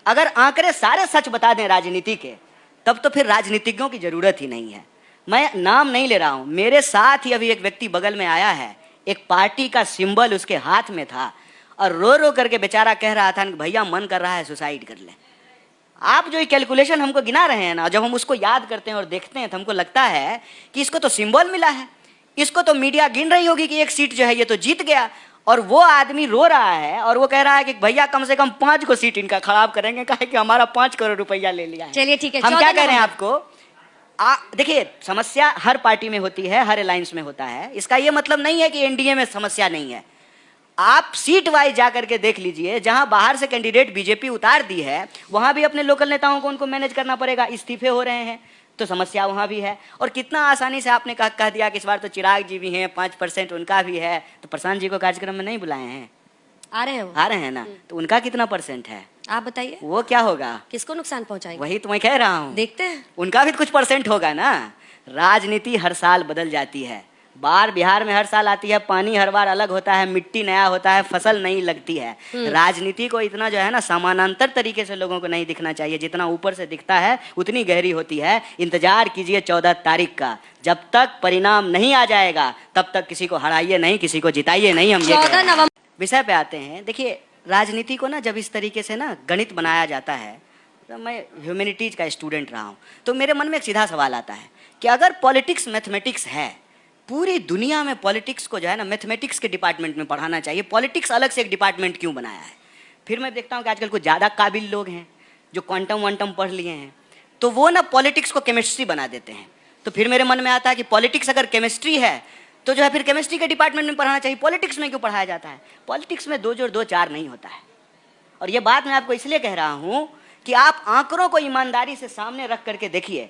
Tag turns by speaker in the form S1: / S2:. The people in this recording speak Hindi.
S1: अगर आंकड़े सारे सच बता दें राजनीति के, तब तो फिर राजनीतिज्ञों की जरूरत ही नहीं है। मैं नाम नहीं ले रहा हूं, मेरे साथ ही अभी एक व्यक्ति बगल में आया है, एक पार्टी का सिंबल उसके हाथ में था और रो रो करके बेचारा कह रहा था कि भैया मन कर रहा है सुसाइड कर ले। आप जो ये कैलकुलेशन हमको गिना रहे हैं ना, जब हम उसको याद करते हैं और देखते हैं तो हमको लगता है कि इसको तो सिंबल मिला है, इसको तो मीडिया गिन रही होगी कि एक सीट जो है ये तो जीत गया, और वो आदमी रो रहा है और वो कह रहा है कि भैया कम से कम 5 को सीट इनका खराब करेंगे, कहे कि हमारा 5 करोड़ रुपया ले लिया है।
S2: चलिए ठीक है,
S1: हम क्या कह रहे हैं आपको, देखिए समस्या हर पार्टी में होती है, हर अलायंस में होता है। इसका ये मतलब नहीं है कि एनडीए में समस्या नहीं है। आप सीट वाइज जाकर के देख लीजिए, जहां बाहर से कैंडिडेट बीजेपी उतार दी है वहां भी अपने लोकल नेताओं को उनको मैनेज करना पड़ेगा, इस्तीफे हो रहे हैं तो समस्या वहां भी है। और कितना आसानी से आपने कह दिया कि इस बार तो चिराग जी भी हैं, 5% उनका भी है, तो प्रशांत जी को कार्यक्रम में नहीं बुलाए हैं।
S2: आ रहे हैं वो,
S1: आ रहे हैं ना, तो उनका कितना % है आप
S2: बताइए,
S1: वो क्या होगा,
S2: किसको नुकसान पहुंचाएगा?
S1: वही तो मैं कह रहा हूँ,
S2: देखते हैं
S1: उनका भी कुछ % होगा ना। राजनीति हर साल बदल जाती है, बाढ़ बिहार में हर साल आती है, पानी हर बार अलग होता है, मिट्टी नया होता है, फसल नई लगती है। राजनीति को इतना जो है ना समानांतर तरीके से लोगों को नहीं दिखना चाहिए, जितना ऊपर से दिखता है उतनी गहरी होती है। इंतजार कीजिए 14 तारीख का, जब तक परिणाम नहीं आ जाएगा तब तक किसी को हराइए नहीं, किसी को जिताइए नहीं। हम
S2: 14 नवंबर
S1: विषय पे आते हैं। देखिए राजनीति को ना जब इस तरीके से ना गणित बनाया जाता है, तो मैं ह्यूमैनिटीज का स्टूडेंट रहा हूँ, तो मेरे मन में एक सीधा सवाल आता है कि अगर पॉलिटिक्स मैथमेटिक्स है, पूरी दुनिया में पॉलिटिक्स को जो है ना मैथमेटिक्स के डिपार्टमेंट में पढ़ाना चाहिए, पॉलिटिक्स अलग से एक डिपार्टमेंट क्यों बनाया है? फिर मैं देखता हूँ कि आजकल कुछ ज़्यादा काबिल लोग हैं जो क्वांटम वांटम पढ़ लिए हैं, तो वो ना पॉलिटिक्स को केमिस्ट्री बना देते हैं। तो फिर मेरे मन में आता है कि पॉलिटिक्स अगर केमिस्ट्री है तो जो है फिर केमिस्ट्री के डिपार्टमेंट में पढ़ाना चाहिए, पॉलिटिक्स में क्यों पढ़ाया जाता है? पॉलिटिक्स में 2 जोड़ 2 4 नहीं होता है। और ये बात मैं आपको इसलिए कह रहा हूँ कि आप आंकड़ों को ईमानदारी से सामने रख करके देखिए।